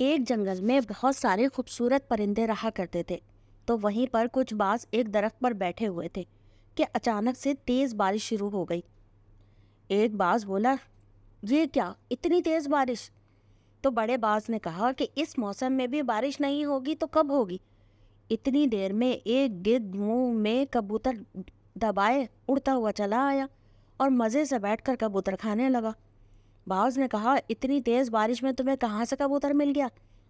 ایک جنگل میں بہت سارے خوبصورت پرندے رہا کرتے تھے، تو وہیں پر کچھ باز ایک درخت پر بیٹھے ہوئے تھے کہ اچانک سے تیز بارش شروع ہو گئی۔ ایک باز بولا، یہ کیا اتنی تیز بارش؟ تو بڑے باز نے کہا کہ اس موسم میں بھی بارش نہیں ہوگی تو کب ہوگی؟ اتنی دیر میں ایک گدھ منہ میں کبوتر دبائے اڑتا ہوا چلا آیا اور مزے سے بیٹھ کر کبوتر کھانے لگا۔ باز نے کہا، اتنی تیز بارش میں تمہیں کہاں سے کبوتر مل گیا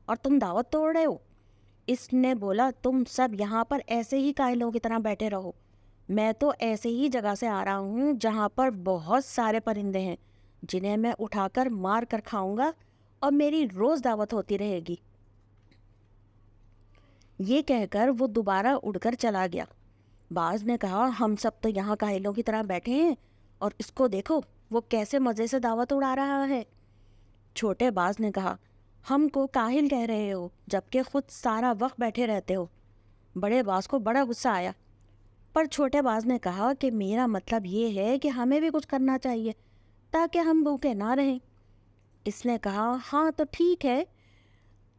اور تم دعوت توڑ رہے ہو؟ اس نے بولا، تم سب یہاں پر ایسے ہی کاہلوں کی طرح بیٹھے رہو، میں تو ایسے ہی جگہ سے آ رہا ہوں جہاں پر بہت سارے پرندے ہیں جنہیں میں اٹھا کر مار کر کھاؤں گا اور میری روز دعوت ہوتی رہے گی۔ یہ کہہ کر وہ دوبارہ اڑ کر چلا گیا۔ باز نے کہا، ہم سب تو یہاں کاہلوں کی طرح بیٹھے ہیں اور اس کو دیکھو، وہ کیسے مزے سے دعوت اڑا رہا ہے۔ چھوٹے باز نے کہا، ہم کو کاہل کہہ رہے ہو جبکہ خود سارا وقت بیٹھے رہتے ہو۔ بڑے باز کو بڑا غصہ آیا، پر چھوٹے باز نے کہا کہ میرا مطلب یہ ہے کہ ہمیں بھی کچھ کرنا چاہیے تاکہ ہم بھوکے نہ رہیں۔ اس نے کہا، ہاں تو ٹھیک ہے،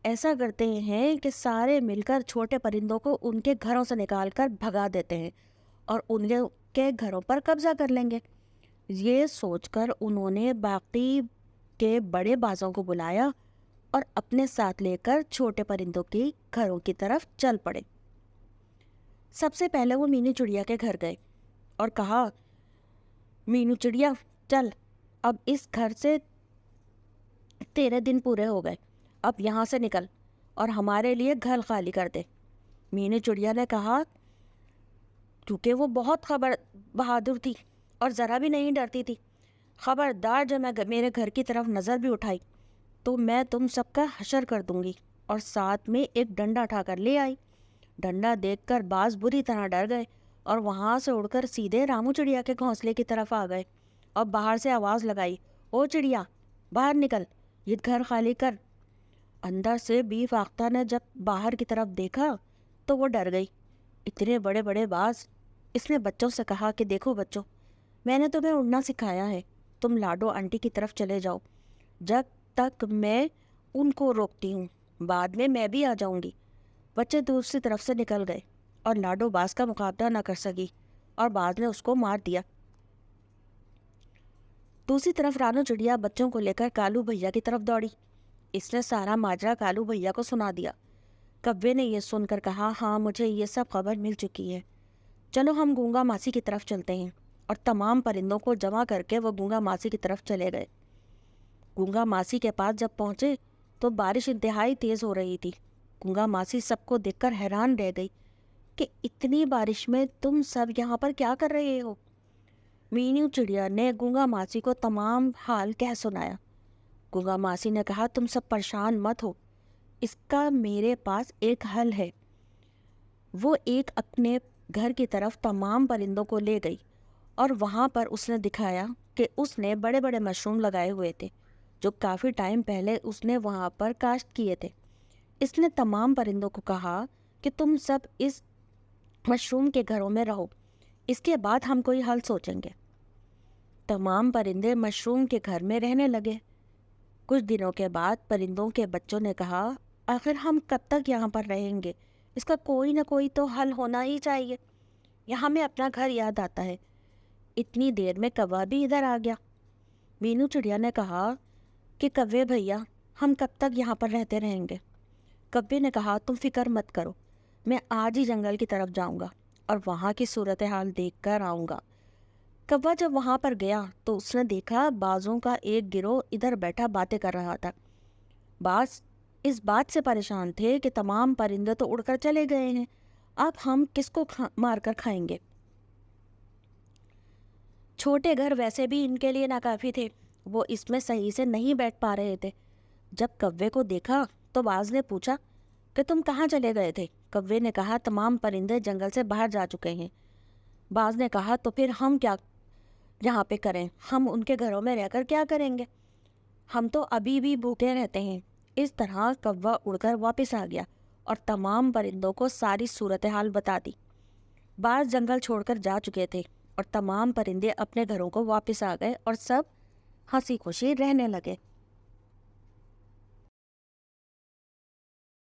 ایسا کرتے ہیں کہ سارے مل کر چھوٹے پرندوں کو ان کے گھروں سے نکال کر بھگا دیتے ہیں اور ان کے گھروں پر قبضہ کر لیں گے۔ یہ سوچ کر انہوں نے باقی کے بڑے بازوں کو بلایا اور اپنے ساتھ لے کر چھوٹے پرندوں کے گھروں کی طرف چل پڑے۔ سب سے پہلے وہ مینو چڑیا کے گھر گئے اور کہا، مینو چڑیا چل، اب اس گھر سے تیرے دن پورے ہو گئے، اب یہاں سے نکل اور ہمارے لیے گھر خالی کر دے۔ مینو چڑیا نے کہا، کیونکہ وہ بہت بہادر تھی اور ذرا بھی نہیں ڈرتی تھی، خبردار جب میں میرے گھر کی طرف نظر بھی اٹھائی تو میں تم سب کا حشر کر دوں گی، اور ساتھ میں ایک ڈنڈا اٹھا کر لے آئی۔ ڈنڈا دیکھ کر باز بری طرح ڈر گئے اور وہاں سے اڑ کر سیدھے رامو چڑیا کے گھونسلے کی طرف آ گئے اور باہر سے آواز لگائی، او چڑیا، باہر نکل، یہ گھر خالی کر۔ اندر سے بی فاختہ نے جب باہر کی طرف دیکھا تو وہ ڈر گئی، اتنے بڑے بڑے باز۔ اس نے بچوں سے کہا کہ دیکھو بچوں، میں نے تمہیں اڑنا سکھایا ہے، تم لاڈو آنٹی کی طرف چلے جاؤ جب تک میں ان کو روکتی ہوں، بعد میں بھی آ جاؤں گی۔ بچے دوسری طرف سے نکل گئے اور لاڈو باز کا مقابلہ نہ کر سکی اور باز نے اس کو مار دیا۔ دوسری طرف رانو چڑیا بچوں کو لے کر کالو بھیا کی طرف دوڑی۔ اس نے سارا ماجرا کالو بھیا کو سنا دیا۔ کبے نے یہ سن کر کہا، ہاں مجھے یہ سب خبر مل چکی ہے، چلو ہم گونگا ماسی کی طرف چلتے ہیں، اور تمام پرندوں کو جمع کر کے وہ گونگا ماسی کی طرف چلے گئے۔ گونگا ماسی کے پاس جب پہنچے تو بارش انتہائی تیز ہو رہی تھی۔ گونگا ماسی سب کو دیکھ کر حیران رہ گئی کہ اتنی بارش میں تم سب یہاں پر کیا کر رہے ہو؟ مینو چڑیا نے گونگا ماسی کو تمام حال کہہ سنایا۔ گونگا ماسی نے کہا، تم سب پریشان مت ہو، اس کا میرے پاس ایک حل ہے۔ وہ ایک اپنے گھر کی طرف تمام پرندوں کو لے گئی اور وہاں پر اس نے دکھایا کہ اس نے بڑے بڑے مشروم لگائے ہوئے تھے جو کافی ٹائم پہلے اس نے وہاں پر کاشت کیے تھے۔ اس نے تمام پرندوں کو کہا کہ تم سب اس مشروم کے گھروں میں رہو، اس کے بعد ہم کوئی حل سوچیں گے۔ تمام پرندے مشروم کے گھر میں رہنے لگے۔ کچھ دنوں کے بعد پرندوں کے بچوں نے کہا، آخر ہم کب تک یہاں پر رہیں گے؟ اس کا کوئی نہ کوئی تو حل ہونا ہی چاہیے۔ یہاں ہمیں اپنا گھر یاد آتا ہے۔ اتنی دیر میں کوا بھی ادھر آ گیا۔ مینو چڑیا نے کہا کہ کوے بھیا، ہم کب تک یہاں پر رہتے رہیں گے؟ کوے نے کہا، تم فکر مت کرو، میں آج ہی جنگل کی طرف جاؤں گا اور وہاں کی صورتحال دیکھ کر آؤں گا۔ کوا جب وہاں پر گیا تو اس نے دیکھا بازوں کا ایک گروہ ادھر بیٹھا باتیں کر رہا تھا۔ باز اس بات سے پریشان تھے کہ تمام پرندے تو اڑ کر چلے گئے ہیں، اب ہم کس کو مار کر کھائیں گے؟ چھوٹے گھر ویسے بھی ان کے لیے ناکافی تھے، وہ اس میں صحیح سے نہیں بیٹھ پا رہے تھے۔ جب کوے کو دیکھا تو باز نے پوچھا کہ تم کہاں چلے گئے تھے؟ کوے نے کہا، تمام پرندے جنگل سے باہر جا چکے ہیں۔ باز نے کہا، تو پھر ہم کیا یہاں پہ کریں؟ ہم ان کے گھروں میں رہ کر کیا کریں گے؟ ہم تو ابھی بھی بھوکے رہتے ہیں۔ اس طرح کوا اڑ کر واپس آ گیا اور تمام پرندوں کو ساری صورتحال بتا دی۔ باز جنگل چھوڑ کر جا چکے تھے اور تمام پرندے اپنے گھروں کو واپس آ گئے اور سب ہنسی خوشی رہنے لگے۔